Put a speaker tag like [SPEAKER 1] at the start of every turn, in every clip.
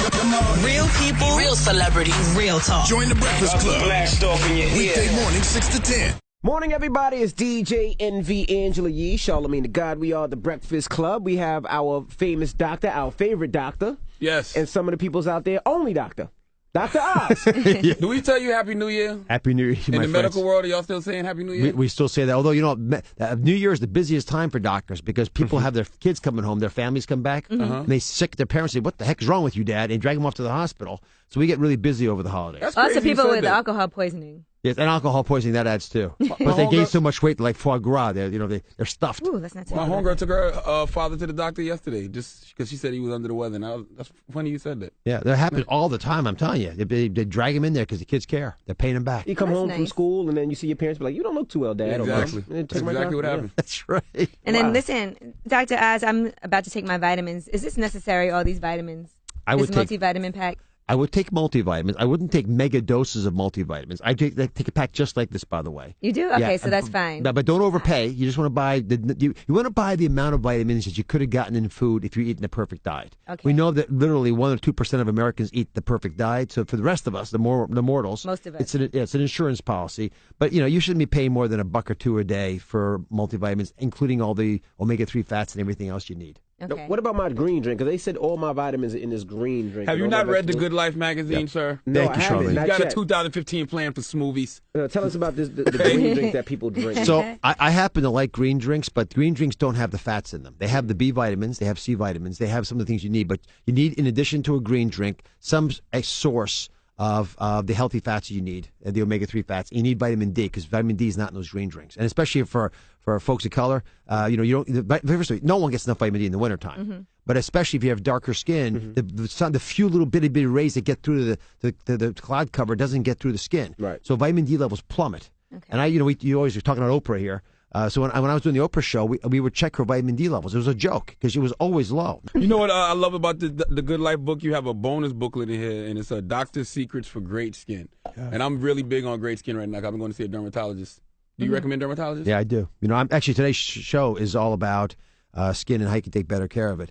[SPEAKER 1] Real people, real celebrities, real talk.
[SPEAKER 2] Join the Breakfast Club.
[SPEAKER 3] Blast off in your ear.
[SPEAKER 2] Weekday morning, 6 to 10.
[SPEAKER 4] Morning, everybody. It's DJ NV Angela Yee, Charlamagne the God. We are the Breakfast Club. We have our famous doctor, our favorite doctor.
[SPEAKER 5] Yes.
[SPEAKER 4] And some of the people's out there, only doctor. Dr. Oz.
[SPEAKER 5] Do we tell you Happy New Year?
[SPEAKER 6] Happy New Year,
[SPEAKER 5] In the medical world, are y'all still saying Happy New Year?
[SPEAKER 6] We still say that. Although, you know, New Year is the busiest time for doctors because people have their kids coming home, their families come back, and they sick their parents say, what the heck is wrong with you, Dad? And drag them off to the hospital. So we get really busy over the holidays.
[SPEAKER 5] That's
[SPEAKER 7] Also,
[SPEAKER 5] crazy you
[SPEAKER 7] people
[SPEAKER 5] said
[SPEAKER 7] with
[SPEAKER 5] that.
[SPEAKER 7] alcohol poisoning.
[SPEAKER 6] Yes, and alcohol poisoning, that adds too. But they gain so much weight, like foie gras, they're stuffed.
[SPEAKER 7] Ooh, that's not too
[SPEAKER 5] My
[SPEAKER 7] bad.
[SPEAKER 5] homegirl took her father to the doctor yesterday just because she said he was under the weather. And that's funny you said that.
[SPEAKER 6] Yeah, that happens all the time, I'm telling you. They drag him in there because the kids care. They're paying him back.
[SPEAKER 4] You come
[SPEAKER 7] That's
[SPEAKER 4] home from
[SPEAKER 7] nice.
[SPEAKER 4] school, and then you see your parents be like, you don't look too well, Dad.
[SPEAKER 5] Exactly.
[SPEAKER 4] Or,
[SPEAKER 5] That's exactly what happened.
[SPEAKER 6] That's right.
[SPEAKER 7] And then listen, Dr. Oz, I'm about to take my vitamins. Is this necessary, all these vitamins?
[SPEAKER 6] I would
[SPEAKER 7] This multivitamin pack?
[SPEAKER 6] I would take multivitamins. I wouldn't take mega doses of multivitamins. I take a pack just like this, by the way.
[SPEAKER 7] You do? Okay,
[SPEAKER 6] Yeah,
[SPEAKER 7] so that's fine.
[SPEAKER 6] But don't overpay. You just want to buy you want to buy the amount of vitamins that you could have gotten in food if you're eating the perfect diet.
[SPEAKER 7] Okay.
[SPEAKER 6] We know that literally 1 or 2% of Americans eat the perfect diet. So for the rest of us, the mortals,
[SPEAKER 7] Most of us.
[SPEAKER 6] it's an insurance policy. But you shouldn't be paying more than $1 or $2 a day for multivitamins, including all the omega-3 fats and everything else you need.
[SPEAKER 7] Okay.
[SPEAKER 4] What about my green drink? Because they said all my vitamins are in this green drink.
[SPEAKER 5] Have you
[SPEAKER 4] All
[SPEAKER 5] not
[SPEAKER 4] my
[SPEAKER 5] read the
[SPEAKER 4] vegetables.
[SPEAKER 5] Good Life magazine, sir?
[SPEAKER 4] No,
[SPEAKER 6] Thank
[SPEAKER 4] I
[SPEAKER 6] you,
[SPEAKER 4] haven't.
[SPEAKER 6] Charlamagne.
[SPEAKER 4] Not
[SPEAKER 5] You got a
[SPEAKER 4] yet.
[SPEAKER 5] 2015 plan for smoothies.
[SPEAKER 4] Tell us about this the green drink that people drink.
[SPEAKER 6] So I happen to like green drinks, but green drinks don't have the fats in them. They have the B vitamins, they have C vitamins, they have some of the things you need. But you need, in addition to a green drink, a source of the healthy fats you need, the omega-3 fats. You need vitamin D because vitamin D is not in those green drinks, and especially for folks of color, you don't. First of all, no one gets enough vitamin D in the wintertime. But especially if you have darker skin, the few little bitty rays that get through the cloud cover doesn't get through the skin.
[SPEAKER 4] Right.
[SPEAKER 6] So vitamin D levels plummet.
[SPEAKER 7] Okay.
[SPEAKER 6] And you always are talking about Oprah here. So when I was doing the Oprah show, we would check her vitamin D levels. It was a joke because it was always low.
[SPEAKER 5] You know what I love about the Good Life book? You have a bonus booklet in here, and it's a Doctor's Secrets for Great Skin. And I'm really big on great skin right now. I've been going to see a dermatologist. Do you recommend dermatologists?
[SPEAKER 6] Yeah, I do. I'm actually, today's show is all about skin and how you can take better care of it.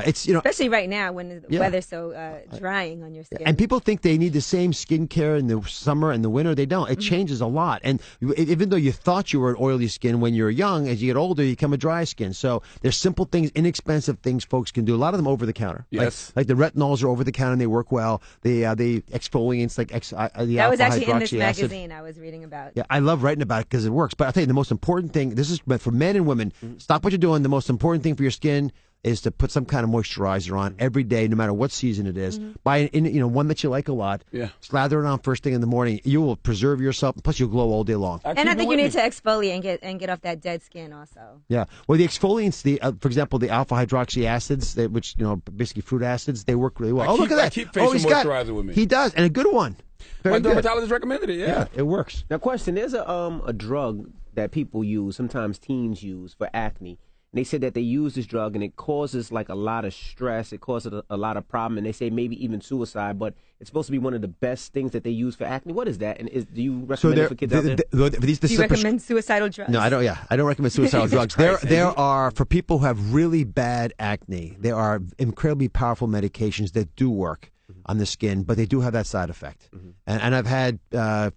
[SPEAKER 6] It's
[SPEAKER 7] Especially right now when the
[SPEAKER 6] Yeah.
[SPEAKER 7] weather's so drying on your skin.
[SPEAKER 6] and people think they need the same skincare in the summer and the winter. They don't. It changes a lot. And even though you thought you were an oily skin when you were young, as you get older, you become a dry skin. So there's simple things, inexpensive things folks can do. A lot of them over the counter.
[SPEAKER 5] Yes.
[SPEAKER 6] Like the retinols are over the counter and they work well. The exfoliants like the
[SPEAKER 7] that was actually in this
[SPEAKER 6] alpha-hydroxy acid.
[SPEAKER 7] magazine I was reading about.
[SPEAKER 6] Yeah, I love writing about it because it works. But I'll tell you, the most important thing, this is for men and women, stop what you're doing. The most important thing for your skin is to put some kind of moisturizer on every day, no matter what season it is. Buy one that you like a lot.
[SPEAKER 5] Yeah.
[SPEAKER 6] Slather it on first thing in the morning. You will preserve yourself, plus you'll glow all day long.
[SPEAKER 7] And I think you need to exfoliate and get off that dead skin also.
[SPEAKER 6] Yeah. Well, the exfoliants, for example, the alpha hydroxy acids, which basically fruit acids, they work really well. Look at that!
[SPEAKER 5] I keep facial
[SPEAKER 6] he's got
[SPEAKER 5] moisturizer with me.
[SPEAKER 6] He does, and a good one. Very
[SPEAKER 5] My
[SPEAKER 6] good.
[SPEAKER 5] dermatologist recommended it,
[SPEAKER 6] Yeah, it works.
[SPEAKER 4] Now, question: there's a drug that people use, sometimes teens use for acne. And they said that they use this drug and it causes like a lot of stress. It causes a lot of problem, and they say maybe even suicide. But it's supposed to be one of the best things that they use for acne. What is that? And do you recommend it for kids out there?
[SPEAKER 7] Do you recommend suicidal drugs?
[SPEAKER 6] No, I don't. Yeah, I don't recommend suicidal drugs. There are, for people who have really bad acne, there are incredibly powerful medications that do work on the skin, but they do have that side effect. And I've had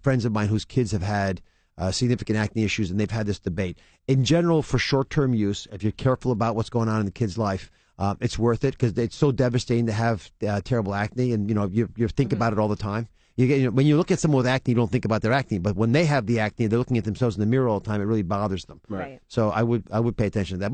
[SPEAKER 6] friends of mine whose kids have had significant acne issues, and they've had this debate. In general, for short-term use, if you're careful about what's going on in the kid's life, it's worth it because it's so devastating to have terrible acne, and you think about it all the time. When you look at someone with acne, you don't think about their acne, but when they have the acne, they're looking at themselves in the mirror all the time. It really bothers them.
[SPEAKER 7] Right.
[SPEAKER 6] So I would pay attention to that.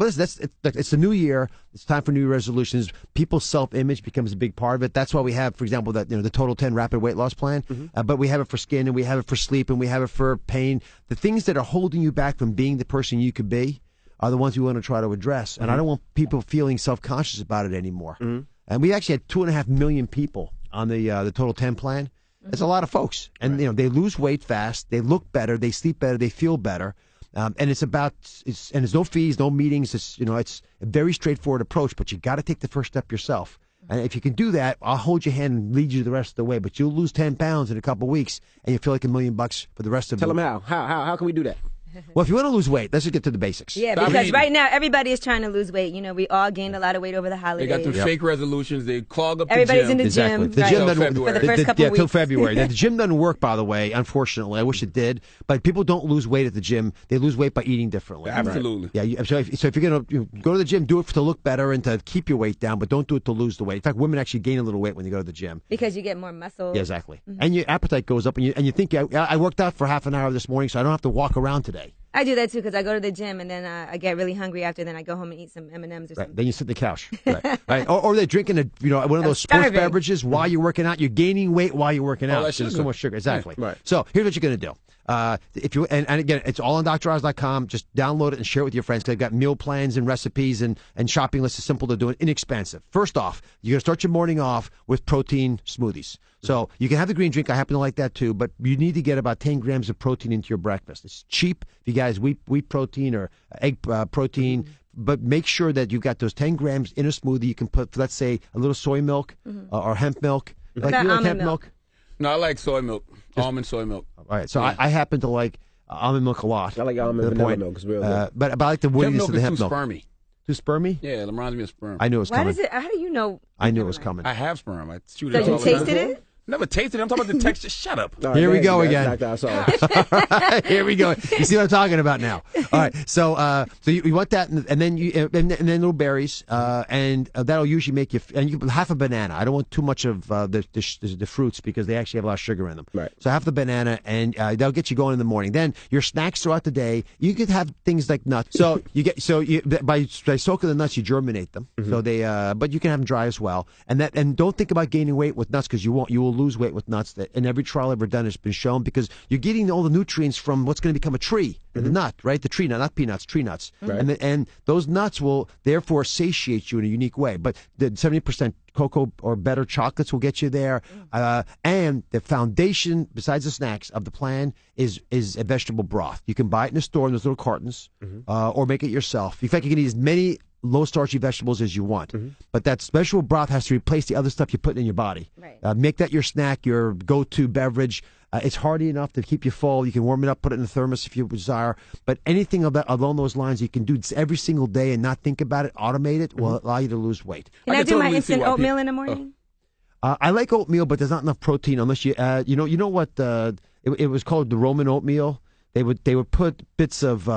[SPEAKER 6] But it's a new year. It's time for new resolutions. People's self-image becomes a big part of it. That's why we have, for example, the Total 10 Rapid Weight Loss Plan. But we have it for skin, and we have it for sleep, and we have it for pain. The things that are holding you back from being the person you could be are the ones we want to try to address. And I don't want people feeling self-conscious about it anymore. And we actually had 2.5 million people on the Total 10 plan. It's a lot of folks, and they lose weight fast, they look better, they sleep better, they feel better, and there's no fees, no meetings. It's a very straightforward approach, but you got to take the first step yourself. And if you can do that, I'll hold your hand and lead you the rest of the way. But you'll lose 10 pounds in a couple of weeks, and you feel like $1 million for the rest of.
[SPEAKER 4] Tell them how. How can we do that?
[SPEAKER 6] Well, if you want to lose weight, let's just get to the basics.
[SPEAKER 7] Yeah,
[SPEAKER 5] Stop
[SPEAKER 7] because
[SPEAKER 5] eating.
[SPEAKER 7] right now everybody is trying to lose weight. You know, we all gained a lot of weight over the
[SPEAKER 5] They
[SPEAKER 7] holidays.
[SPEAKER 5] got them fake resolutions. They clog up
[SPEAKER 7] Everybody's
[SPEAKER 5] the
[SPEAKER 7] in
[SPEAKER 5] gym.
[SPEAKER 7] the
[SPEAKER 6] Exactly.
[SPEAKER 7] gym.
[SPEAKER 6] The
[SPEAKER 7] right.
[SPEAKER 6] gym
[SPEAKER 5] Till
[SPEAKER 6] doesn't
[SPEAKER 5] February.
[SPEAKER 7] For the first couple
[SPEAKER 6] yeah, till
[SPEAKER 7] weeks.
[SPEAKER 6] February. The gym doesn't work, by the way. Unfortunately, I wish it did. But people don't lose weight at the gym. They lose weight by eating differently.
[SPEAKER 5] Absolutely.
[SPEAKER 6] Yeah. So if you're gonna go to the gym, do it to look better and to keep your weight down, but don't do it to lose the weight. In fact, women actually gain a little weight when they go to the gym.
[SPEAKER 7] Because you get more muscle.
[SPEAKER 6] Yeah, exactly. And your appetite goes up, and you think I worked out for half an hour this morning, so I don't have to walk around today.
[SPEAKER 7] I do that too because I go to the gym and then I get really hungry after. Then I go home and eat some M&Ms or
[SPEAKER 6] Right.
[SPEAKER 7] something.
[SPEAKER 6] Then you sit on the couch. Right. Or they're drinking one of those sports
[SPEAKER 7] starving.
[SPEAKER 6] beverages while you're working out. You're gaining weight while you're working out.
[SPEAKER 5] that's
[SPEAKER 6] There's so
[SPEAKER 5] sugar.
[SPEAKER 6] much sugar. Exactly.
[SPEAKER 4] Yeah, right.
[SPEAKER 6] So here's what you're going to do. If you and again, it's all on DrOz.com. Just download it and share it with your friends. 'Cause they've got meal plans and recipes and shopping lists. Is simple to do and inexpensive. First off, you're going to start your morning off with protein smoothies. So you can have the green drink. I happen to like that too, but you need to get about 10 grams of protein into your breakfast. It's cheap. If you guys wheat protein or egg protein, but make sure that you've got those 10 grams in a smoothie. You can put, let's say, a little soy milk or hemp milk.
[SPEAKER 7] About
[SPEAKER 6] you like
[SPEAKER 7] almond
[SPEAKER 6] hemp
[SPEAKER 7] milk?
[SPEAKER 5] No, I like soy milk. Almond soy milk.
[SPEAKER 6] All right. So I happen to like almond milk a lot.
[SPEAKER 4] I like
[SPEAKER 6] To
[SPEAKER 4] almond
[SPEAKER 6] the
[SPEAKER 4] vanilla
[SPEAKER 6] point.
[SPEAKER 4] milk. It's real good.
[SPEAKER 6] But I like the
[SPEAKER 5] Hemp
[SPEAKER 6] woodiness
[SPEAKER 5] milk
[SPEAKER 6] of the
[SPEAKER 5] is
[SPEAKER 6] hemp
[SPEAKER 5] too
[SPEAKER 6] milk.
[SPEAKER 5] spermy.
[SPEAKER 6] Too spermy?
[SPEAKER 5] Yeah, it reminds me of sperm.
[SPEAKER 6] I knew it was
[SPEAKER 7] Why
[SPEAKER 6] coming.
[SPEAKER 7] does it? How do you know?
[SPEAKER 6] I knew it was coming.
[SPEAKER 5] I have sperm. I shoot
[SPEAKER 7] So
[SPEAKER 5] it
[SPEAKER 7] you
[SPEAKER 5] all the time.
[SPEAKER 7] tasted it?
[SPEAKER 5] Never tasted it. I'm talking about the texture. Shut up.
[SPEAKER 4] All right,
[SPEAKER 6] Here we go
[SPEAKER 4] ahead,
[SPEAKER 6] again.
[SPEAKER 4] Dr. Asal.
[SPEAKER 6] Here we go. You see what I'm talking about now. All right. So you want that, and then and then little berries, and that'll usually make you. And you half a banana. I don't want too much of the fruits because they actually have a lot of sugar in them.
[SPEAKER 4] Right.
[SPEAKER 6] So half the banana, and they'll get you going in the morning. Then your snacks throughout the day. You could have things like nuts. So by soaking the nuts, you germinate them. So they, but you can have them dry as well. And don't think about gaining weight with nuts because you won't. You will lose weight with nuts. That in every trial ever done, it's been shown because you're getting all the nutrients from what's going to become a tree, the nut, right? The tree nut, not peanuts, tree nuts, and those nuts will therefore satiate you in a unique way. But the 70% cocoa or better chocolates will get you there, and the foundation, besides the snacks, of the plan is a vegetable broth. You can buy it in the store in those little cartons, or make it yourself. In fact, you can eat as many low starchy vegetables as you want, but that vegetable broth has to replace the other stuff you put in your body.
[SPEAKER 7] Right.
[SPEAKER 6] Make that your snack, your go-to beverage. It's hearty enough to keep you full. You can warm it up, put it in a thermos if you desire. But anything of that along those lines you can do every single day and not think about it, automate it, will allow you to lose weight.
[SPEAKER 7] Can I
[SPEAKER 5] can
[SPEAKER 7] do my
[SPEAKER 5] totally see
[SPEAKER 7] instant
[SPEAKER 5] why
[SPEAKER 7] oatmeal
[SPEAKER 5] people-
[SPEAKER 7] in the morning?
[SPEAKER 6] I like oatmeal, but there's not enough protein unless you know what it was called, the Roman oatmeal. They would put bits of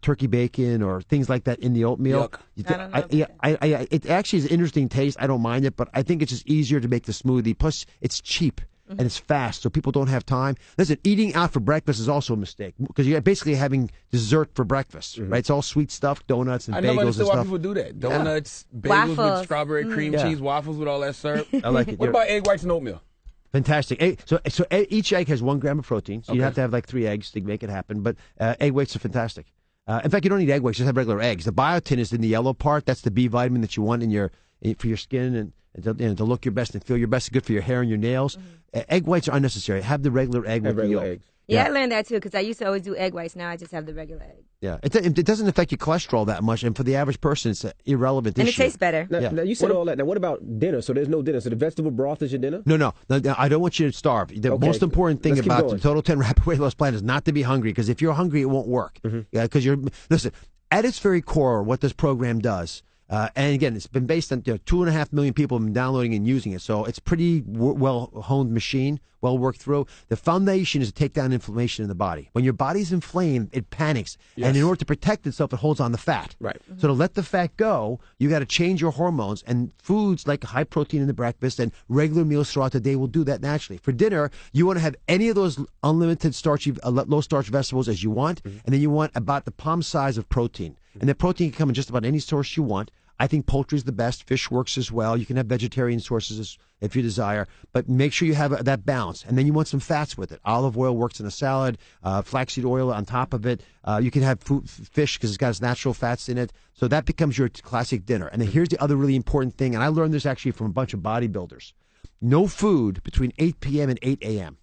[SPEAKER 6] turkey bacon or things like that in the oatmeal.
[SPEAKER 5] Yuck.
[SPEAKER 7] I don't know about
[SPEAKER 6] It actually is an interesting taste. I don't mind it, but I think it's just easier to make the smoothie. Plus, it's cheap and it's fast, so people don't have time. Listen, eating out for breakfast is also a mistake because you're basically having dessert for breakfast, right? It's all sweet stuff, donuts and
[SPEAKER 5] I never
[SPEAKER 6] bagels and
[SPEAKER 5] understood why
[SPEAKER 6] stuff.
[SPEAKER 5] people do that. Donuts, bagels
[SPEAKER 7] Waffles.
[SPEAKER 5] with strawberry cream
[SPEAKER 6] Yeah.
[SPEAKER 5] cheese, waffles with all that syrup.
[SPEAKER 6] I like it.
[SPEAKER 5] What about egg whites and oatmeal?
[SPEAKER 6] Fantastic. So each egg has 1 gram of protein, so you have to have like 3 eggs to make it happen. But egg whites are fantastic. In fact, you don't need egg whites; just have regular eggs. The biotin is in the yellow part. That's the B vitamin that you want for your skin and to look your best and feel your best. It's good for your hair and your nails. Egg whites are unnecessary. Have the regular egg
[SPEAKER 4] Have
[SPEAKER 6] with the
[SPEAKER 4] regular
[SPEAKER 6] yolk.
[SPEAKER 4] eggs.
[SPEAKER 7] Yeah,
[SPEAKER 6] Yeah.
[SPEAKER 7] I learned that too because I used to always do egg whites. Now I just have the regular egg,
[SPEAKER 6] Yeah, it doesn't affect your cholesterol that much, and for the average person, it's an irrelevant
[SPEAKER 7] and it
[SPEAKER 6] issue.
[SPEAKER 7] tastes better.
[SPEAKER 4] Now,
[SPEAKER 6] Yeah.
[SPEAKER 4] now you said all that. Now what about dinner? So there's no dinner. So the vegetable broth is your dinner?
[SPEAKER 6] No, I don't want you to starve. The
[SPEAKER 4] Okay,
[SPEAKER 6] most important thing
[SPEAKER 4] let's keep
[SPEAKER 6] about the
[SPEAKER 4] going.
[SPEAKER 6] Total 10 Rapid Weight Loss Plan is not to be hungry, because if you're hungry, it won't work. Yeah, because listen, at its very core, what this program does, and again, it's been based on 2.5 million people have been downloading and using it, so it's pretty well-honed machine, well worked through. The foundation is to take down inflammation in the body. When your body's inflamed, it panics, and in order to protect itself, it holds on the fat.
[SPEAKER 4] Right.
[SPEAKER 6] So to let the fat go, you got to change your hormones, and foods like high protein in the breakfast and regular meals throughout the day will do that naturally. For dinner, you want to have any of those unlimited starchy, low starch vegetables as you want, and then you want about the palm size of protein. And the protein can come in just about any source you want. I think poultry is the best. Fish works as well. You can have vegetarian sources if you desire, but make sure you have that balance. And then you want some fats with it. Olive oil works in a salad, flaxseed oil on top of it. You can have fish because it's got its natural fats in it. So that becomes your classic dinner. And then here's the other really important thing, and I learned this actually from a bunch of bodybuilders. No food between 8 p.m. and 8 a.m.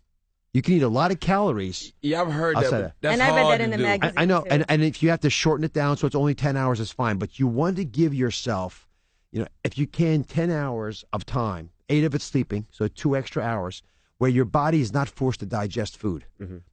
[SPEAKER 6] You can eat a lot of calories.
[SPEAKER 5] Yeah, I've heard
[SPEAKER 6] I'll say
[SPEAKER 5] that.
[SPEAKER 6] that.
[SPEAKER 5] That's
[SPEAKER 7] And I read
[SPEAKER 5] hard
[SPEAKER 7] that in
[SPEAKER 5] to
[SPEAKER 7] the
[SPEAKER 5] do.
[SPEAKER 7] magazine.
[SPEAKER 6] I know,
[SPEAKER 7] too.
[SPEAKER 6] and if you have to shorten it down so it's only 10 hours, it's fine. But you want to give yourself, if you can, 10 hours of time, 8 of it sleeping, so 2 extra hours, where your body is not forced to digest food.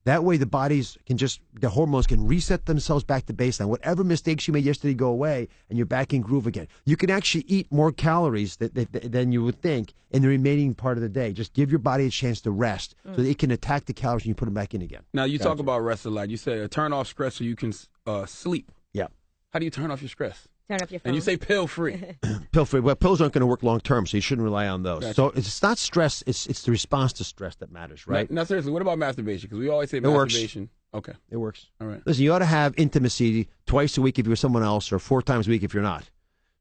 [SPEAKER 6] That way, the hormones can reset themselves back to baseline. Whatever mistakes you made yesterday go away, and you're back in groove again. You can actually eat more calories than you would think in the remaining part of the day. Just give your body a chance to rest so that it can attack the calories and you put them back in again.
[SPEAKER 5] Now, you talk about rest a lot. You say turn off stress so you can sleep.
[SPEAKER 6] Yeah.
[SPEAKER 5] How do you turn off your stress?
[SPEAKER 7] Turn off your phone.
[SPEAKER 5] And you say pill-free.
[SPEAKER 6] Pill-free. Well, pills aren't going to work long-term, so you shouldn't rely on those.
[SPEAKER 5] Gotcha.
[SPEAKER 6] So it's not stress. It's the response to stress that matters, right?
[SPEAKER 5] Now, seriously, what about masturbation? Because we always say
[SPEAKER 6] works.
[SPEAKER 5] masturbation. Okay.
[SPEAKER 6] It works.
[SPEAKER 5] All right.
[SPEAKER 6] Listen, you ought to have intimacy twice a week if you're with someone else, or 4 times a week if you're not.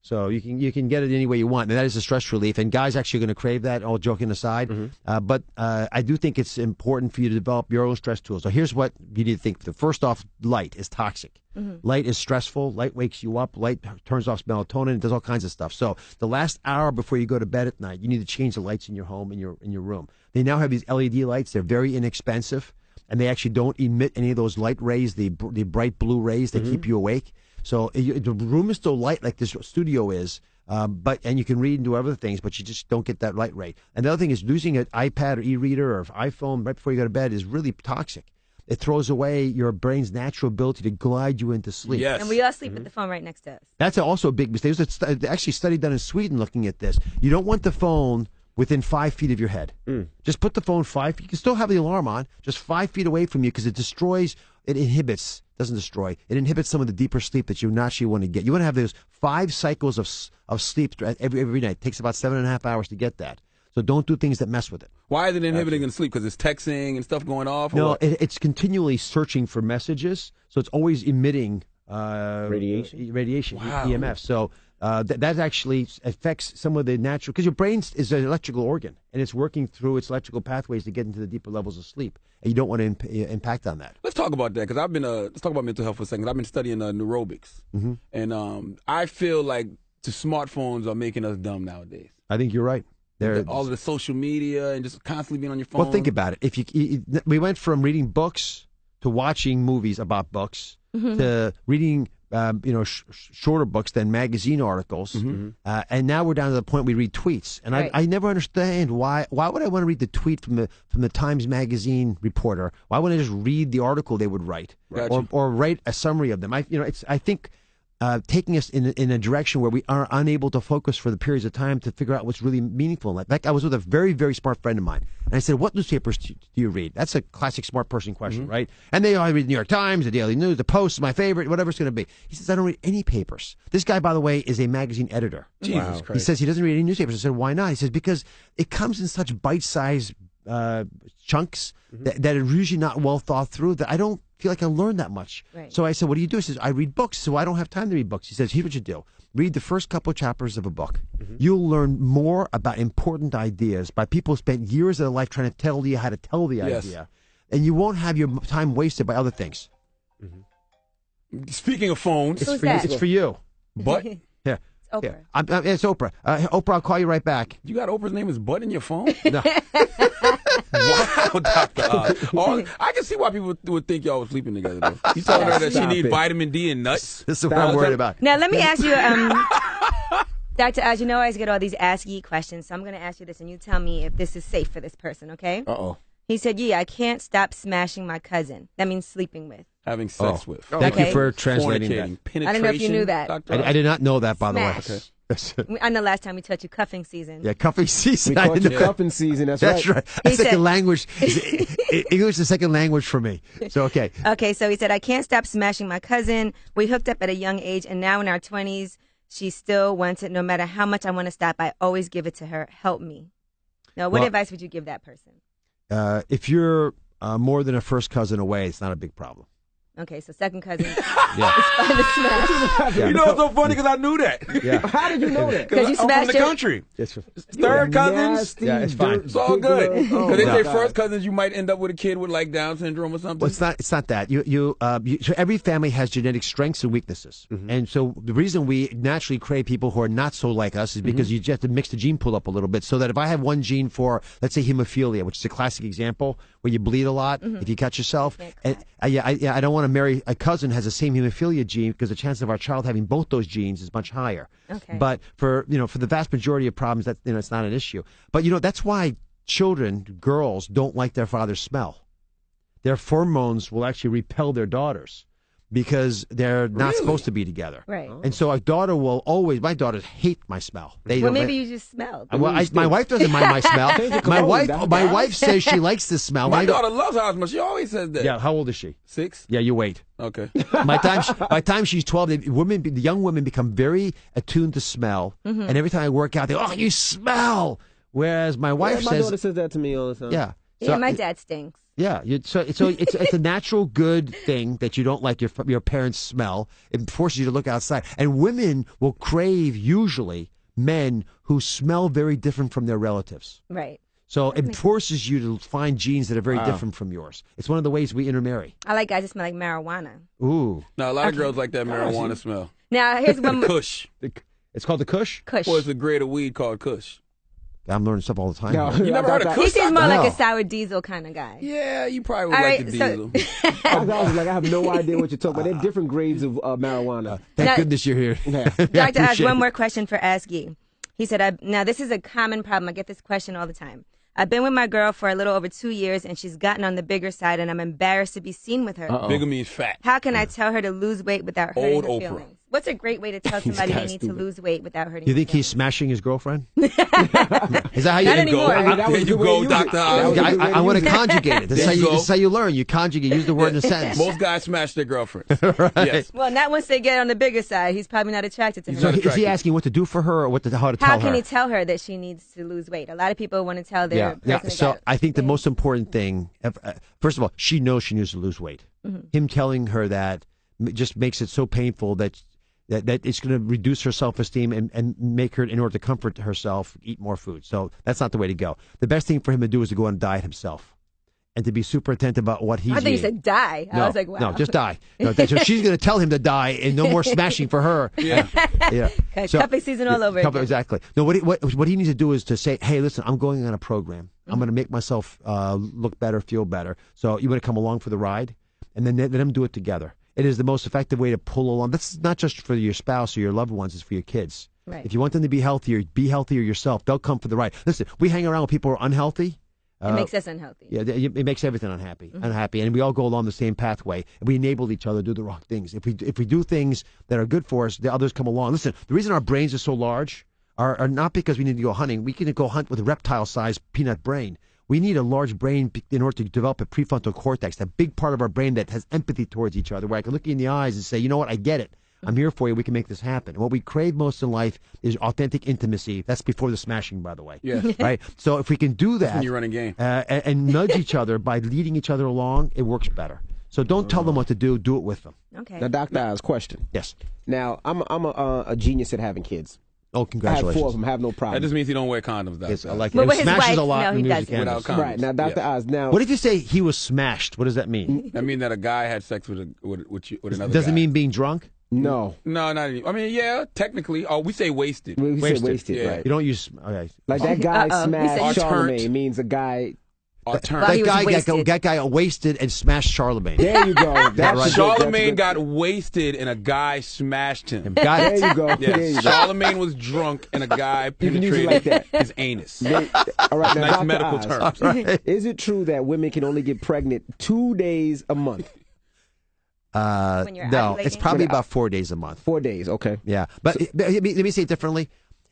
[SPEAKER 6] So you can get it any way you want, and that is a stress relief. And guys actually are going to crave that. All joking aside, but I do think it's important for you to develop your own stress tools. So here's what you need to think. First off, light is toxic. Light is stressful. Light wakes you up. Light turns off melatonin. It does all kinds of stuff. So the last hour before you go to bed at night, you need to change the lights in your home, in your room. They now have these LED lights. They're very inexpensive, and they actually don't emit any of those light rays, the bright blue rays that keep you awake. So the room is still light like this studio is, and you can read and do other things, but you just don't get that light rate. And the other thing is using an iPad or e-reader or iPhone right before you go to bed is really toxic. It throws away your brain's natural ability to glide you into sleep.
[SPEAKER 5] Yes.
[SPEAKER 7] And we all sleep with the phone right next to us.
[SPEAKER 6] That's also a big mistake. There's actually a study done in Sweden looking at this. You don't want the phone within 5 feet of your head. Just put the phone 5 feet. You can still have the alarm on, just 5 feet away from you, because it inhibits some of the deeper sleep that you naturally want to get. You want to have those 5 cycles of sleep every night. It takes about 7.5 hours to get that. So don't do things that mess with it.
[SPEAKER 5] Why is it inhibiting in sleep? Because it's texting and stuff going off?
[SPEAKER 6] No, it's continually searching for messages, so it's always emitting radiation,
[SPEAKER 5] Wow.
[SPEAKER 6] EMF. So that actually affects some of the natural, because your brain is an electrical organ, and it's working through its electrical pathways to get into the deeper levels of sleep, and you don't want to impact on that.
[SPEAKER 5] Let's talk about that, because let's talk about mental health for a second. I've been studying neurobics, and I feel like the smartphones are making us dumb nowadays.
[SPEAKER 6] I think you're right.
[SPEAKER 5] All of the social media and just constantly being on your phone.
[SPEAKER 6] Well, think about it. We went from reading books to watching movies about books to reading shorter books than magazine articles, and now we're down to the point we read tweets. And
[SPEAKER 7] Right.
[SPEAKER 6] I never understand why would I want to read the tweet from the Times Magazine reporter? Why wouldn't I just read the article they would write,
[SPEAKER 5] Gotcha.
[SPEAKER 6] or write a summary of them? I think taking us in a direction where we are unable to focus for the periods of time to figure out what's really meaningful in life. Like, I was with a very, very smart friend of mine, and I said, "What newspapers do you read?" That's a classic smart person question, right? And I read the New York Times, the Daily News, the Post is my favorite, whatever it's going to be. He says, "I don't read any papers." This guy, by the way, is a magazine editor.
[SPEAKER 5] Jesus Christ.
[SPEAKER 6] He says he doesn't read any newspapers. I said, "Why not?" He says, "Because it comes in such bite-sized chunks that are usually not well thought through, that I don't feel like I learned that much."
[SPEAKER 7] Right.
[SPEAKER 6] So I said, "What do you do?" He says, "I read books." So I don't have time to read books. He says, "Here's what you do. Read the first couple of chapters of a book. You'll learn more about important ideas by people who spent years of their life trying to tell you how to tell the
[SPEAKER 5] Yes.
[SPEAKER 6] idea. And you won't have your time wasted by other things."
[SPEAKER 5] Speaking of phones,
[SPEAKER 7] Who's that?
[SPEAKER 6] It's for you.
[SPEAKER 5] Butt.
[SPEAKER 6] Yeah.
[SPEAKER 7] Oprah.
[SPEAKER 6] Yeah. It's Oprah. Oprah, I'll call you right back.
[SPEAKER 5] You got Oprah's name is Butt in your phone?
[SPEAKER 6] No.
[SPEAKER 5] Wow, Dr. Oz. I can see why people would think y'all was sleeping together, though. You told her that she
[SPEAKER 4] Stop
[SPEAKER 5] needs
[SPEAKER 4] it.
[SPEAKER 5] vitamin D and nuts.
[SPEAKER 6] This is what I'm worried about.
[SPEAKER 7] Now, let me ask you, Dr. Oz, you know I always get all these Ask Ye questions, so I'm going to ask you this, and you tell me if this is safe for this person, okay?
[SPEAKER 5] Uh-oh.
[SPEAKER 7] He said, "Yeah, I can't stop smashing my cousin." That means sleeping with.
[SPEAKER 5] Having sex with.
[SPEAKER 6] Thank you
[SPEAKER 7] Okay.
[SPEAKER 6] for translating that.
[SPEAKER 5] Fornicating. Penetration.
[SPEAKER 7] I don't know if you knew that.
[SPEAKER 5] Dr. Oz?
[SPEAKER 6] I did not know that, by
[SPEAKER 7] Smash.
[SPEAKER 6] the way.
[SPEAKER 7] I know last time we taught you cuffing season.
[SPEAKER 6] Yeah, cuffing season.
[SPEAKER 4] We
[SPEAKER 6] I
[SPEAKER 4] caught
[SPEAKER 6] didn't
[SPEAKER 4] you
[SPEAKER 6] know.
[SPEAKER 4] cuffing season. That's
[SPEAKER 6] That's
[SPEAKER 4] right.
[SPEAKER 6] right.
[SPEAKER 7] He
[SPEAKER 6] Second
[SPEAKER 7] said-
[SPEAKER 6] language. English is a second language for me. So, okay.
[SPEAKER 7] Okay, so he said, "I can't stop smashing my cousin. We hooked up at a young age, and now in our 20s, she still wants it. No matter how much I want to stop, I always give it to her. Help me." Now, what
[SPEAKER 6] Well-
[SPEAKER 7] advice would you give that person?
[SPEAKER 6] If you're more than a first cousin away, it's not a big problem.
[SPEAKER 7] Okay, so second cousin.
[SPEAKER 6] Yeah.
[SPEAKER 7] By the smash.
[SPEAKER 6] Yeah.
[SPEAKER 5] You know what's so funny? Because I knew that.
[SPEAKER 6] Yeah.
[SPEAKER 4] How did you know that?
[SPEAKER 7] 'Cause you
[SPEAKER 5] I'm from
[SPEAKER 7] smashed
[SPEAKER 5] the
[SPEAKER 7] your-
[SPEAKER 5] country.
[SPEAKER 6] It's,
[SPEAKER 5] Third cousins.
[SPEAKER 4] Nasty,
[SPEAKER 6] Yeah, it's fine.
[SPEAKER 5] It's all good.
[SPEAKER 4] big girl.
[SPEAKER 5] Because they
[SPEAKER 6] Oh,
[SPEAKER 5] say
[SPEAKER 6] God.
[SPEAKER 5] first cousins, you might end up with a kid with like Down syndrome or something.
[SPEAKER 6] well, it's not that. So every family has genetic strengths and weaknesses. And so the reason we naturally crave people who are not so like us is because you just have to mix the gene pool up a little bit, so that if I have one gene for, let's say, hemophilia, which is a classic example where you bleed a lot if you cut yourself, and I don't want to marry a cousin who has the same hemophilia gene, because the chance of our child having both those genes is much higher.
[SPEAKER 7] Okay.
[SPEAKER 6] But for the vast majority of problems, that it's not an issue. But that's why children, girls, don't like their father's smell. Their pheromones will actually repel their daughters because they're not supposed to be together.
[SPEAKER 7] Right.
[SPEAKER 6] And so a daughter will always, my daughters hate my smell. They
[SPEAKER 7] Well,
[SPEAKER 6] don't
[SPEAKER 7] maybe you just smelled.
[SPEAKER 6] well, my wife doesn't mind my smell. My wife says she likes the smell.
[SPEAKER 5] My
[SPEAKER 6] When I go-
[SPEAKER 5] daughter loves house smell. She always says that.
[SPEAKER 6] Yeah, how old is she?
[SPEAKER 5] 6?
[SPEAKER 6] Yeah, you wait.
[SPEAKER 5] Okay.
[SPEAKER 6] By the time she's 12, the young women become very attuned to smell. And every time I work out, they you smell. Whereas my wife
[SPEAKER 4] My daughter says that to me all the time.
[SPEAKER 6] yeah.
[SPEAKER 7] Yeah, my dad stinks.
[SPEAKER 6] Yeah, so it's a natural good thing that you don't like your parents' smell. It forces you to look outside, and women will crave usually men who smell very different from their relatives.
[SPEAKER 7] Right.
[SPEAKER 6] So it forces you to find genes that are very different from yours. It's one of the ways we intermarry.
[SPEAKER 7] I like guys that smell like marijuana.
[SPEAKER 6] Ooh,
[SPEAKER 5] Now, a lot of girls like that marijuana smell.
[SPEAKER 7] Now, here's one more.
[SPEAKER 5] Kush.
[SPEAKER 6] it's called the Kush.
[SPEAKER 7] Kush.
[SPEAKER 5] Or it's a grade of weed called Kush.
[SPEAKER 6] I'm learning stuff all the time.
[SPEAKER 4] No,
[SPEAKER 5] You never heard of
[SPEAKER 7] He
[SPEAKER 5] Kush?
[SPEAKER 7] seems more like
[SPEAKER 6] No.
[SPEAKER 7] a sour diesel kind of guy.
[SPEAKER 5] Yeah, you probably would
[SPEAKER 7] All
[SPEAKER 5] like
[SPEAKER 7] right,
[SPEAKER 5] the
[SPEAKER 7] so-
[SPEAKER 5] diesel.
[SPEAKER 4] I was like, I have no idea what you're talking about. There are different grades of marijuana.
[SPEAKER 6] Thank
[SPEAKER 7] Now-
[SPEAKER 6] goodness you're here.
[SPEAKER 4] Yeah.
[SPEAKER 7] Dr. Oz,
[SPEAKER 6] appreciate
[SPEAKER 7] one
[SPEAKER 6] it.
[SPEAKER 7] more question for Ask Ye. He said, now this is a common problem. I get this question all the time. I've been with my girl for a little over 2 years, and she's gotten on the bigger side, and I'm embarrassed to be seen with her.
[SPEAKER 5] Bigger means fat.
[SPEAKER 7] How can I tell her to lose weight without hurting
[SPEAKER 5] Old
[SPEAKER 7] her
[SPEAKER 5] Oprah.
[SPEAKER 7] feelings? What's a great way to tell somebody they need to lose weight without hurting
[SPEAKER 6] You
[SPEAKER 7] her
[SPEAKER 6] think he's
[SPEAKER 7] feelings?
[SPEAKER 6] smashing his girlfriend? Is that how you
[SPEAKER 7] Not
[SPEAKER 5] There you go.
[SPEAKER 7] anymore.
[SPEAKER 4] That was
[SPEAKER 5] There
[SPEAKER 4] a
[SPEAKER 5] you
[SPEAKER 4] good way
[SPEAKER 5] go,
[SPEAKER 4] to use
[SPEAKER 5] Dr.
[SPEAKER 4] it.
[SPEAKER 5] Oz.
[SPEAKER 4] That was a good way
[SPEAKER 6] I
[SPEAKER 4] to
[SPEAKER 6] want to
[SPEAKER 4] use it.
[SPEAKER 6] conjugate it. This is,
[SPEAKER 5] There you
[SPEAKER 6] this is how you learn. You conjugate. Use the word in a sentence.
[SPEAKER 5] Most guys smash their girlfriends. Yes.
[SPEAKER 7] Well, not once they get on the bigger side. He's probably not attracted to
[SPEAKER 5] He's
[SPEAKER 7] her.
[SPEAKER 5] not
[SPEAKER 6] So is he
[SPEAKER 5] attractive.
[SPEAKER 6] asking what to do for her or how to tell
[SPEAKER 7] How
[SPEAKER 6] her?
[SPEAKER 7] can he tell her that she needs to lose weight? A lot of people want to tell their person
[SPEAKER 6] Yeah.
[SPEAKER 7] that
[SPEAKER 6] So
[SPEAKER 7] got-
[SPEAKER 6] I think the most important thing, first of all, she knows she needs to lose weight. Him telling her that just makes it so painful that it's going to reduce her self-esteem and make her, in order to comfort herself, eat more food. So that's not the way to go. The best thing for him to do is to go on a diet himself and to be super attentive about what he's
[SPEAKER 7] I thought you
[SPEAKER 6] eating.
[SPEAKER 7] said die. I was like, wow.
[SPEAKER 6] No, just die. No, so she's going to tell him to die, and no more smashing for her.
[SPEAKER 5] Yeah.
[SPEAKER 6] Yeah.
[SPEAKER 7] Okay, cupping season all over again.
[SPEAKER 6] Exactly. No, what he needs to do is to say, hey, listen, I'm going on a program. I'm going to make myself look better, feel better. So you want to come along for the ride? And then let them do it together. It is the most effective way to pull along. That's not just for your spouse or your loved ones. It's for your kids.
[SPEAKER 7] Right.
[SPEAKER 6] If you want them to be healthier yourself. They'll come for the ride. Listen, we hang around with people who are unhealthy.
[SPEAKER 7] It makes us unhealthy.
[SPEAKER 6] Yeah, it makes everything unhappy, and we all go along the same pathway. And we enable each other to do the wrong things. If we do things that are good for us, the others come along. Listen, the reason our brains are so large are not because we need to go hunting. We can go hunt with a reptile-sized peanut brain. We need a large brain in order to develop a prefrontal cortex, that big part of our brain that has empathy towards each other, where I can look you in the eyes and say, you know what, I get it. I'm here for you. We can make this happen. And what we crave most in life is authentic intimacy. That's before the smashing, by the way.
[SPEAKER 5] Yes.
[SPEAKER 6] Right? So if we can do that
[SPEAKER 5] when you run a game.
[SPEAKER 6] and nudge each other by leading each other along, it works better. So don't tell them what to do. Do it with them.
[SPEAKER 7] Okay.
[SPEAKER 4] Now, Dr. Oz, question.
[SPEAKER 6] Yes.
[SPEAKER 4] Now, I'm a genius at having kids.
[SPEAKER 6] Oh,
[SPEAKER 4] I have
[SPEAKER 6] congratulations.
[SPEAKER 4] 4 of them. Have no problem.
[SPEAKER 5] That just means he don't wear condoms. Dr.
[SPEAKER 6] Yes, I like it.
[SPEAKER 7] But
[SPEAKER 6] It
[SPEAKER 7] with his
[SPEAKER 6] smashes
[SPEAKER 7] wife,
[SPEAKER 6] a lot
[SPEAKER 7] no,
[SPEAKER 6] in
[SPEAKER 7] he
[SPEAKER 6] music
[SPEAKER 7] doesn't.
[SPEAKER 6] cannabis.
[SPEAKER 5] Without condoms.
[SPEAKER 4] Right. Now, Dr.
[SPEAKER 5] Yeah.
[SPEAKER 4] Oz, now...
[SPEAKER 6] What if you say he was smashed? What does that mean?
[SPEAKER 5] I mean that a guy had sex with another
[SPEAKER 6] Does
[SPEAKER 5] guy.
[SPEAKER 6] it mean being drunk?
[SPEAKER 4] No.
[SPEAKER 5] No, not any. I mean, yeah, technically. Oh, we say wasted.
[SPEAKER 4] We say wasted,
[SPEAKER 5] Yeah.
[SPEAKER 4] right.
[SPEAKER 6] You don't use. Okay.
[SPEAKER 4] Like that guy
[SPEAKER 7] Uh-oh. He
[SPEAKER 4] smashed
[SPEAKER 5] said-
[SPEAKER 4] Charlamagne means a guy...
[SPEAKER 5] Or turn.
[SPEAKER 7] Well, he was
[SPEAKER 6] That
[SPEAKER 7] wasted.
[SPEAKER 6] guy got wasted and smashed Charlamagne.
[SPEAKER 4] There you go. That's
[SPEAKER 6] right.
[SPEAKER 4] a good-
[SPEAKER 5] Charlamagne got wasted and a guy smashed him.
[SPEAKER 6] Got
[SPEAKER 4] There
[SPEAKER 6] it.
[SPEAKER 4] you go.
[SPEAKER 5] Yeah,
[SPEAKER 4] There you go.
[SPEAKER 5] Charlamagne was drunk and a guy
[SPEAKER 4] can use it
[SPEAKER 5] penetrated
[SPEAKER 4] like that.
[SPEAKER 5] his anus.
[SPEAKER 4] All right, now,
[SPEAKER 5] Nice
[SPEAKER 4] Dr.
[SPEAKER 5] medical
[SPEAKER 4] Oz,
[SPEAKER 5] terms.
[SPEAKER 4] is it true that women can only get pregnant 2 days a month?
[SPEAKER 7] When you're
[SPEAKER 6] No,
[SPEAKER 7] ovulating?
[SPEAKER 6] it's probably about 4 days a month.
[SPEAKER 4] 4 days, okay.
[SPEAKER 6] Yeah, but let me say it differently.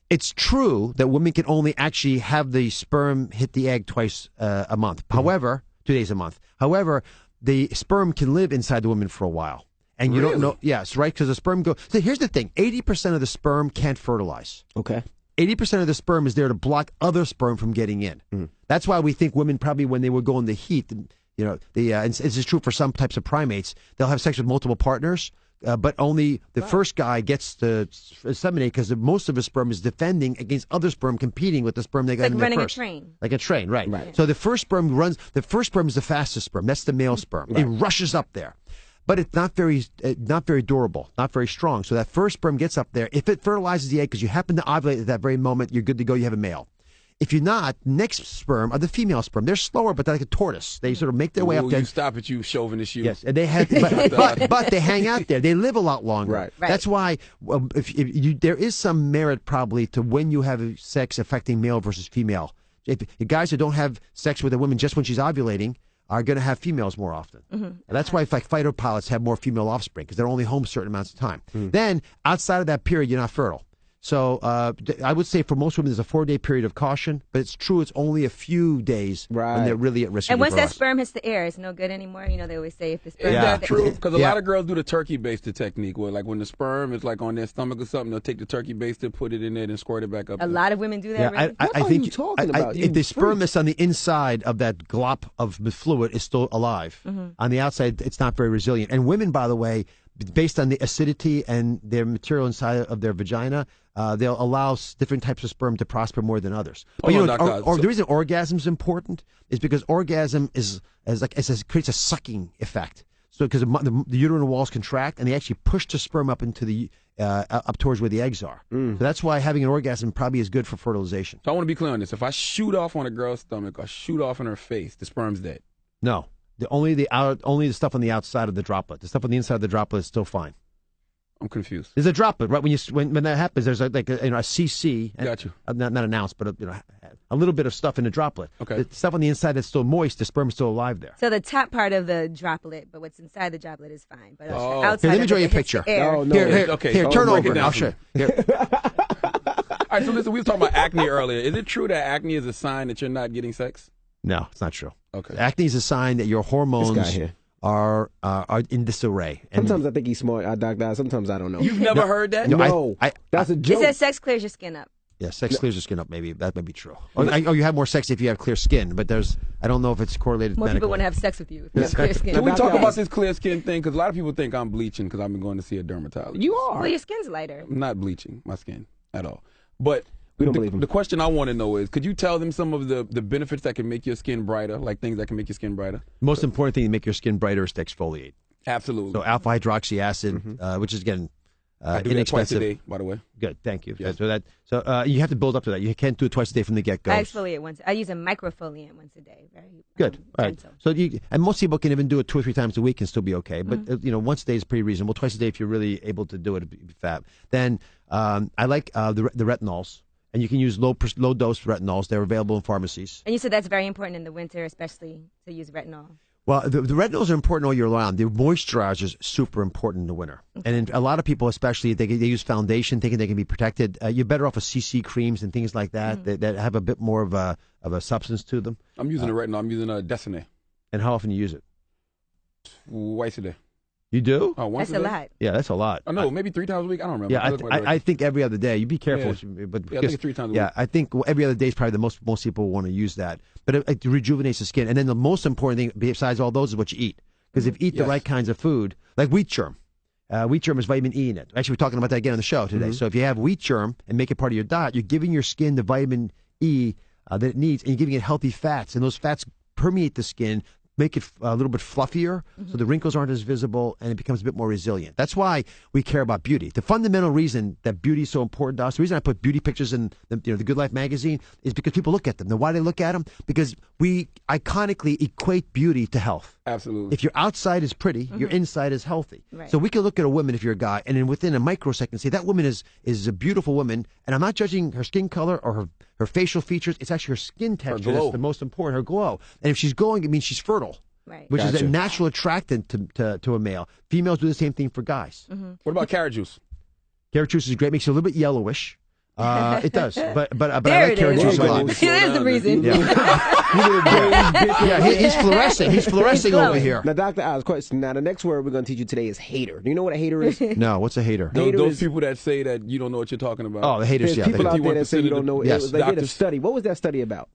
[SPEAKER 6] It's true that women can only actually have the sperm hit the egg twice a month. However, 2 days a month. However, the sperm can live inside the woman for a while. And you don't know. Yes, right? Because the sperm goes. So here's the thing 80% of the sperm can't fertilize.
[SPEAKER 4] Okay.
[SPEAKER 6] 80% of the sperm is there to block other sperm from getting in. That's why we think women probably, when they would go in the heat, you know, and this is true for some types of primates, they'll have sex with multiple partners. But only the first guy gets to inseminate because most of his sperm is defending against other sperm competing with the sperm they got
[SPEAKER 7] like
[SPEAKER 6] in there
[SPEAKER 7] running a
[SPEAKER 6] first.
[SPEAKER 7] train.
[SPEAKER 6] Like a train, right.
[SPEAKER 4] Right.
[SPEAKER 6] So the first sperm runs. The first sperm is the fastest sperm. That's the male sperm. It rushes up there, but it's not very durable, not very strong. So that first sperm gets up there. If it fertilizes the egg because you happen to ovulate at that very moment, you're good to go. You have a male. If you're not, next sperm are the female sperm. They're slower, but they're like a tortoise. They sort of make their way
[SPEAKER 5] Ooh,
[SPEAKER 6] up there.
[SPEAKER 5] you stop it, you chauvinist, you.
[SPEAKER 6] Yes, and they have, but they hang out there. They live a lot longer.
[SPEAKER 4] Right.
[SPEAKER 6] That's why if you, there is some merit probably to when you have sex affecting male versus female if guys who don't have sex with a woman just when she's ovulating are going to have females more often. And that's why like fighter pilots have more female offspring because they're only home certain amounts of time. Then outside of that period, you're not fertile. So I would say for most women, there's a 4-day period of caution, but it's true it's only a few days when they're really at risk.
[SPEAKER 7] And
[SPEAKER 6] of
[SPEAKER 7] once that
[SPEAKER 6] divorce.
[SPEAKER 7] sperm hits the air, it's no good anymore. You know, they always say if the sperm
[SPEAKER 5] Is
[SPEAKER 6] Yeah.
[SPEAKER 5] that true? Because a
[SPEAKER 6] Yeah.
[SPEAKER 5] lot of girls do the turkey baster technique where, like, when the sperm is, like, on their stomach or something, they'll take the turkey baster, put it in there, and squirt it back up.
[SPEAKER 7] A lot of women do that.
[SPEAKER 6] Yeah,
[SPEAKER 7] really?
[SPEAKER 6] I
[SPEAKER 4] What are
[SPEAKER 6] think
[SPEAKER 4] you talking about?
[SPEAKER 6] if
[SPEAKER 4] You
[SPEAKER 6] the sperm
[SPEAKER 4] freak.
[SPEAKER 6] that's on the inside of that glop of the fluid is still alive, on the outside it's not very resilient. And women, by the way, based on the acidity and their material inside of their vagina, they'll allow different types of sperm to prosper more than others. But
[SPEAKER 5] Hold on, Doctor.
[SPEAKER 6] the reason orgasm is important is because orgasm creates a sucking effect. So because the uterine walls contract and they actually push the sperm up into the up towards where the eggs are. So that's why having an orgasm probably is good for fertilization.
[SPEAKER 5] So I want to be clear on this. If I shoot off on a girl's stomach or shoot off in her face, the sperm's dead.
[SPEAKER 6] No, only the stuff on the outside of the droplet. The stuff on the inside of the droplet is still fine.
[SPEAKER 5] I'm confused.
[SPEAKER 6] There's a droplet right when that happens. There's a CC.
[SPEAKER 5] Got you.
[SPEAKER 6] Not an ounce, but a little bit of stuff in the droplet.
[SPEAKER 5] Okay.
[SPEAKER 6] The stuff on the inside that's still moist. The sperm is still alive there.
[SPEAKER 7] So the top part of the droplet, but what's inside the droplet is fine. But
[SPEAKER 5] Oh.
[SPEAKER 7] the outside
[SPEAKER 6] Here, let me
[SPEAKER 7] of
[SPEAKER 6] draw
[SPEAKER 7] it
[SPEAKER 6] you a
[SPEAKER 7] that hits
[SPEAKER 6] picture.
[SPEAKER 7] the air.
[SPEAKER 4] Oh, no.
[SPEAKER 6] Here, turn
[SPEAKER 5] break it
[SPEAKER 6] over.
[SPEAKER 5] down
[SPEAKER 6] I'll
[SPEAKER 5] for
[SPEAKER 6] show
[SPEAKER 5] me.
[SPEAKER 6] you. Here.
[SPEAKER 5] All right, so listen, we were talking about acne earlier. Is it true that acne is a sign that you're not getting sex?
[SPEAKER 6] No, it's not true.
[SPEAKER 5] Okay.
[SPEAKER 6] Acne is a sign that your
[SPEAKER 4] This
[SPEAKER 6] hormones
[SPEAKER 4] guy here.
[SPEAKER 6] are in disarray. And
[SPEAKER 4] Sometimes I think he's smart, Doctor. Sometimes I don't know.
[SPEAKER 5] You've never heard that?
[SPEAKER 6] No,
[SPEAKER 4] No, that's a
[SPEAKER 7] It
[SPEAKER 4] joke.
[SPEAKER 7] says sex clears your skin up.
[SPEAKER 6] yeah, sex clears your skin up. Maybe that may be true. Or you have more sex if you have clear skin, but I don't know if it's correlated.
[SPEAKER 7] More people
[SPEAKER 6] medically.
[SPEAKER 7] want to have sex with you if you have clear skin.
[SPEAKER 5] Can we talk
[SPEAKER 4] Doctor,
[SPEAKER 5] about this clear skin thing? Because a lot of people think I'm bleaching because I've been going to see a dermatologist.
[SPEAKER 4] You are.
[SPEAKER 7] Well, your skin's lighter.
[SPEAKER 5] I'm not bleaching my skin at all. But
[SPEAKER 4] We don't believe him.
[SPEAKER 5] the question I want to know is, could you tell them some of the benefits that can make your skin brighter, like things that can make your skin brighter?
[SPEAKER 6] Most important thing to make your skin brighter is to exfoliate.
[SPEAKER 5] Absolutely.
[SPEAKER 6] So alpha hydroxy acid, which is again
[SPEAKER 5] I do that twice a
[SPEAKER 6] inexpensive.
[SPEAKER 5] day, by the way.
[SPEAKER 6] Good, thank you.
[SPEAKER 5] Yes.
[SPEAKER 6] So you have to build up to that. You can't do it twice a day from the get go.
[SPEAKER 7] I exfoliate once. I use a microfoliant once a day. Very
[SPEAKER 6] Good. All right.
[SPEAKER 7] gentle.
[SPEAKER 6] So and most people can even do it 2 or 3 times a week and still be okay. But once a day is pretty reasonable. Twice a day, if you're really able to do it, it'd be fab. Then I like the retinols, and you can use low dose retinols. They're available in pharmacies.
[SPEAKER 7] And you said that's very important in the winter, especially to use retinol.
[SPEAKER 6] Well, the retinols are important all year round. The moisturizer is super important in the winter. And a lot of people, especially, they use foundation thinking they can be protected. You're better off with CC creams and things like that that have a bit more of a substance to them.
[SPEAKER 5] I'm using a retinol. I'm using a Desine.
[SPEAKER 6] And how often do you use it?
[SPEAKER 5] Twice a day.
[SPEAKER 6] You do?
[SPEAKER 5] Oh, once
[SPEAKER 7] That's
[SPEAKER 5] a
[SPEAKER 7] a
[SPEAKER 5] day?
[SPEAKER 7] lot.
[SPEAKER 6] Yeah, that's a lot.
[SPEAKER 5] Oh, no, maybe 3 times a week. I don't remember.
[SPEAKER 6] Yeah, I think every other day. You be careful, but
[SPEAKER 5] Yeah, I think it's 3 times a week.
[SPEAKER 6] yeah, I think every other day is probably the most people want to use that. But it rejuvenates the skin, and then the most important thing besides all those is what you eat. Because if you eat the
[SPEAKER 5] Yes.
[SPEAKER 6] right kinds of food, like wheat germ has vitamin E in it. Actually, we're talking about that again on the show today. So if you have wheat germ and make it part of your diet, you're giving your skin the vitamin E that it needs, and you're giving it healthy fats, and those fats permeate the skin. Make it a little bit fluffier so the wrinkles aren't as visible and it becomes a bit more resilient. That's why we care about beauty. The fundamental reason that beauty is so important to us, the reason I put beauty pictures in the Good Life magazine is because people look at them. Now, why do they look at them? Because we iconically equate beauty to health.
[SPEAKER 5] Absolutely.
[SPEAKER 6] If your outside is pretty, your inside is healthy.
[SPEAKER 7] Right.
[SPEAKER 6] So we can look at a woman if you're a guy, and then within a microsecond say that woman is a beautiful woman, and I'm not judging her skin color or her facial features. It's actually her skin texture
[SPEAKER 5] glow.
[SPEAKER 6] that's the most important, her glow. And if she's glowing, it means she's fertile.
[SPEAKER 7] Right.
[SPEAKER 6] Which is
[SPEAKER 4] Gotcha.
[SPEAKER 6] a natural attractant to a male. Females do the same thing for guys.
[SPEAKER 5] What about carrot juice?
[SPEAKER 6] Carrot juice is great; makes you a little bit yellowish. It does, but I
[SPEAKER 7] There
[SPEAKER 6] like
[SPEAKER 7] it
[SPEAKER 6] carrot
[SPEAKER 7] is.
[SPEAKER 6] juice a
[SPEAKER 4] There you
[SPEAKER 6] lot.
[SPEAKER 4] go.
[SPEAKER 7] There's the reason.
[SPEAKER 6] Yeah, he's fluorescing. He's fluorescing over
[SPEAKER 7] glowing.
[SPEAKER 6] here.
[SPEAKER 4] Now, Dr. Oz, question. Now, the next word we're going to teach you today is hater. Do you know what a hater is?
[SPEAKER 6] No, what's a hater?
[SPEAKER 5] Those,
[SPEAKER 4] Hater
[SPEAKER 5] those
[SPEAKER 4] is-
[SPEAKER 5] people that say that you don't know what you're talking about.
[SPEAKER 6] Oh, the haters.
[SPEAKER 4] There's
[SPEAKER 6] Yeah,
[SPEAKER 4] people
[SPEAKER 6] the-
[SPEAKER 4] out there that say you
[SPEAKER 5] 51%
[SPEAKER 4] don't know.
[SPEAKER 6] Yes.
[SPEAKER 4] They did a
[SPEAKER 5] Doctors-
[SPEAKER 4] study. What was that study about?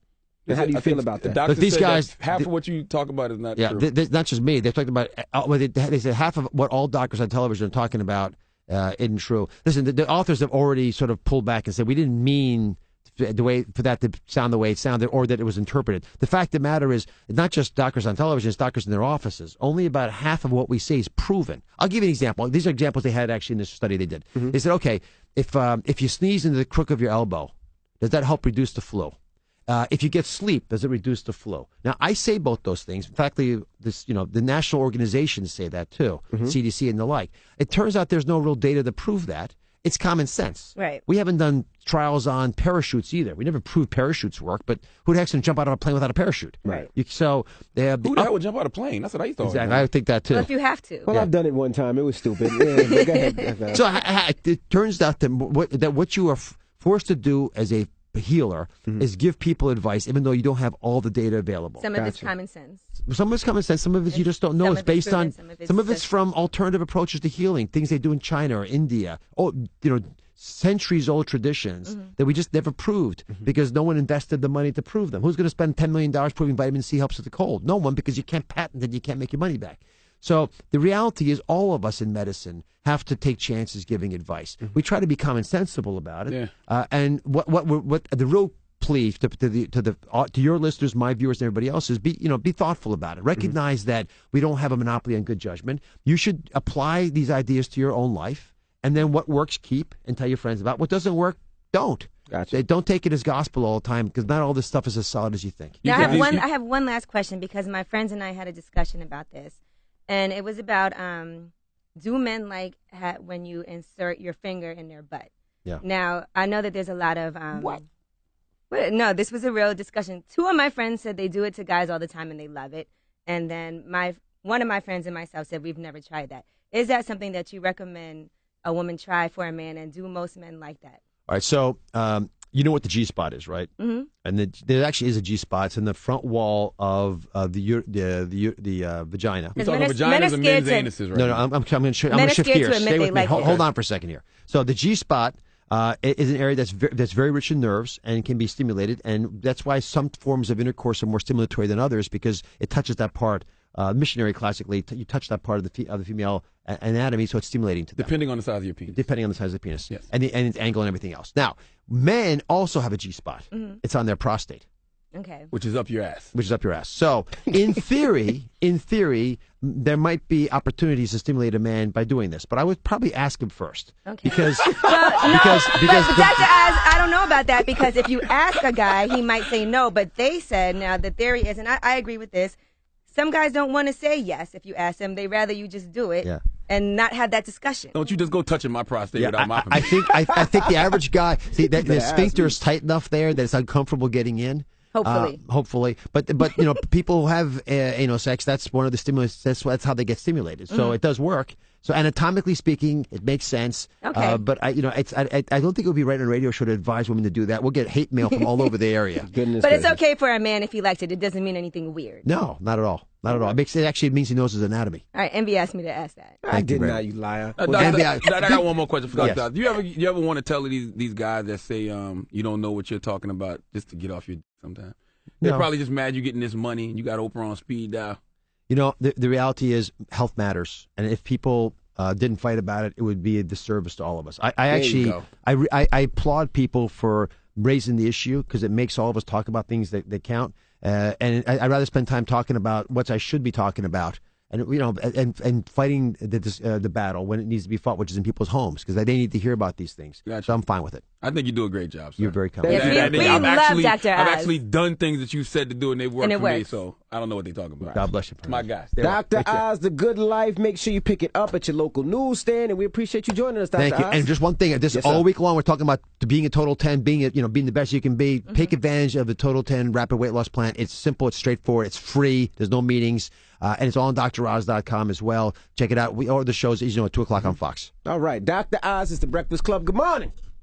[SPEAKER 4] And how do you
[SPEAKER 5] I
[SPEAKER 4] feel
[SPEAKER 5] think
[SPEAKER 4] about that?
[SPEAKER 5] Doctors
[SPEAKER 6] But these
[SPEAKER 5] said that
[SPEAKER 6] guys-
[SPEAKER 5] half of what you talk about is not
[SPEAKER 6] Yeah,
[SPEAKER 5] true.
[SPEAKER 6] not just me. They're talking about. They said half of what all doctors on television are talking about isn't true. Listen, the authors have already sort of pulled back and said we didn't mean the way for that to sound the way it sounded or that it was interpreted. The fact of the matter is, not just doctors on television; it's doctors in their offices. Only about half of what we say is proven. I'll give you an example. These are examples they had actually in this study they did. They said, okay, if you sneeze into the crook of your elbow, does that help reduce the flu? If you get sleep, does it reduce the flu? Now, I say both those things. In fact, the national organizations say that too, CDC and the like. It turns out there's no real data to prove that. it's common sense.
[SPEAKER 7] Right.
[SPEAKER 6] We haven't done trials on parachutes either. We never proved parachutes work, but who the heck's going to jump out of a plane without a parachute?
[SPEAKER 7] Right.
[SPEAKER 6] So they have
[SPEAKER 5] Who the hell would jump out of a plane? That's what I used to always
[SPEAKER 6] exactly.
[SPEAKER 5] do.
[SPEAKER 6] I think that too.
[SPEAKER 7] Well, if you have to.
[SPEAKER 4] Well, I've done it one time. It was stupid. Yeah, but go ahead.
[SPEAKER 6] So it turns out that what you are forced to do as a healer is give people advice, even though you don't have all the data available.
[SPEAKER 7] Some of it's common sense.
[SPEAKER 6] Some of it's common sense. Some of it you just don't know.
[SPEAKER 7] Some
[SPEAKER 6] It's
[SPEAKER 7] of it's
[SPEAKER 6] based on
[SPEAKER 7] proven,
[SPEAKER 6] some of it's
[SPEAKER 7] just-
[SPEAKER 6] from alternative approaches to healing, things they do in China or India. Oh, centuries old traditions that we just never proved because no one invested the money to prove them. Who's going to spend $10 million proving vitamin C helps with the cold? No one, because you can't patent it. You can't make your money back. So the reality is, all of us in medicine have to take chances giving advice. We try to be common sensible about it. And what the real plea to your listeners, my viewers, and everybody else is be thoughtful about it. Recognize that we don't have a monopoly on good judgment. You should apply these ideas to your own life, and then what works, keep, and tell your friends about. What doesn't work, don't.
[SPEAKER 4] Gotcha.
[SPEAKER 6] Don't take it as gospel all the time, because not all this stuff is as solid as you think.
[SPEAKER 7] Now, I have one last question, because my friends and I had a discussion about this, and it was about do men like when you insert your finger in their butt?
[SPEAKER 6] Yeah.
[SPEAKER 7] Now, I know that there's a lot of what? No, this was a real discussion. Two of my friends said they do it to guys all the time and they love it, and then one of my friends and myself said we've never tried that. Is that something that you recommend a woman try for a man, and do most men like that?
[SPEAKER 6] All right, so you know what the G-spot is, right? Mm-hmm. And there actually is a G-spot. It's in the front wall of the vagina.
[SPEAKER 5] We're talking
[SPEAKER 7] Men are
[SPEAKER 5] vaginas and men's
[SPEAKER 7] scared
[SPEAKER 5] anuses right
[SPEAKER 6] No,
[SPEAKER 5] now.
[SPEAKER 6] I'm going to shift
[SPEAKER 7] Men are
[SPEAKER 6] gears.
[SPEAKER 7] scared to admit
[SPEAKER 6] Stay
[SPEAKER 7] they
[SPEAKER 6] with me.
[SPEAKER 7] like
[SPEAKER 6] Hold
[SPEAKER 7] it.
[SPEAKER 6] on for a second here. So the G-spot is an area that's very rich in nerves and can be stimulated, and that's why some forms of intercourse are more stimulatory than others, because it touches that part. Missionary classically, you touch that part of the female anatomy, so it's stimulating to them.
[SPEAKER 5] Depending on the size of your penis.
[SPEAKER 6] Depending on the size of the penis,
[SPEAKER 5] Yes.
[SPEAKER 6] and its angle and everything else. Now, men also have a G-spot. It's on their prostate,
[SPEAKER 7] Okay.
[SPEAKER 5] Which is up your ass.
[SPEAKER 6] which is up your ass. So, in theory, there might be opportunities to stimulate a man by doing this, but I would probably ask him first.
[SPEAKER 7] Okay.
[SPEAKER 6] Because
[SPEAKER 7] Well, no,
[SPEAKER 6] because
[SPEAKER 7] but Dr. Oz, I don't know about that, because if you ask a guy, he might say no. But they said, now the theory is, and I agree with this, some guys don't want to say yes if you ask them. They rather you just do it and not have that discussion.
[SPEAKER 5] Don't you just go touching my prostate without my
[SPEAKER 6] I
[SPEAKER 5] permission.
[SPEAKER 6] think I think the average guy, see, that the sphincter is tight enough there that it's uncomfortable getting in.
[SPEAKER 7] Hopefully.
[SPEAKER 6] But people who have anal sex, that's one of the stimulus. That's how they get stimulated. So it does work. So anatomically speaking, it makes sense.
[SPEAKER 7] Okay.
[SPEAKER 6] But I don't think it would be right on a radio show to advise women to do that. We'll get hate mail from all over the area.
[SPEAKER 4] Goodness
[SPEAKER 7] But it's
[SPEAKER 4] gracious.
[SPEAKER 7] okay for a man if he likes it. It doesn't mean anything weird.
[SPEAKER 6] No, not at all. Not at all. It actually means he knows his anatomy.
[SPEAKER 7] All right, Envy asked me to ask that.
[SPEAKER 4] I
[SPEAKER 6] Thank you
[SPEAKER 4] did
[SPEAKER 6] very
[SPEAKER 4] not,
[SPEAKER 6] much.
[SPEAKER 4] you liar.
[SPEAKER 5] I got one more question for Dr.
[SPEAKER 6] Yes.
[SPEAKER 5] Oz. Do you ever want to tell these guys that say you don't know what you're talking about just to get off your sometimes? They're
[SPEAKER 6] No.
[SPEAKER 5] probably just mad you're getting this money and you got Oprah on speed dial.
[SPEAKER 6] You know, the reality is health matters, and if people didn't fight about it, it would be a disservice to all of us. I actually
[SPEAKER 5] go.
[SPEAKER 6] I applaud people for raising the issue, because it makes all of us talk about things that count. And I'd rather spend time talking about what I should be talking about, and and fighting the battle when it needs to be fought, which is in people's homes, because they need to hear about these things.
[SPEAKER 5] Gotcha.
[SPEAKER 6] So I'm fine with it.
[SPEAKER 5] I think you do a great job, sir.
[SPEAKER 6] You're very kind.
[SPEAKER 7] Yes, we
[SPEAKER 5] I've
[SPEAKER 7] love
[SPEAKER 5] actually,
[SPEAKER 7] Dr.
[SPEAKER 5] I've
[SPEAKER 7] Oz.
[SPEAKER 5] actually done things that you said to do, and they worked
[SPEAKER 7] And it
[SPEAKER 5] for me.
[SPEAKER 7] works.
[SPEAKER 5] So I don't know what they're talking about.
[SPEAKER 6] God bless you.
[SPEAKER 5] My guy.
[SPEAKER 4] Dr.
[SPEAKER 6] Take care.
[SPEAKER 4] Oz, The Good Life. Make sure you pick it up at your local newsstand, and we appreciate you joining us, Dr.
[SPEAKER 6] Thank you.
[SPEAKER 4] Oz.
[SPEAKER 6] And just one thing,
[SPEAKER 4] Yes,
[SPEAKER 6] all
[SPEAKER 4] sir.
[SPEAKER 6] week long, we're talking about being a Total 10, being the best you can be. Take advantage of the Total 10 Rapid Weight Loss Plan. It's simple, it's straightforward, it's free. There's no meetings, and it's all on DrOz.com as well. Check it out. Or the shows, at 2 o'clock on Fox.
[SPEAKER 4] All right. Dr. Oz is the Breakfast Club. Good morning.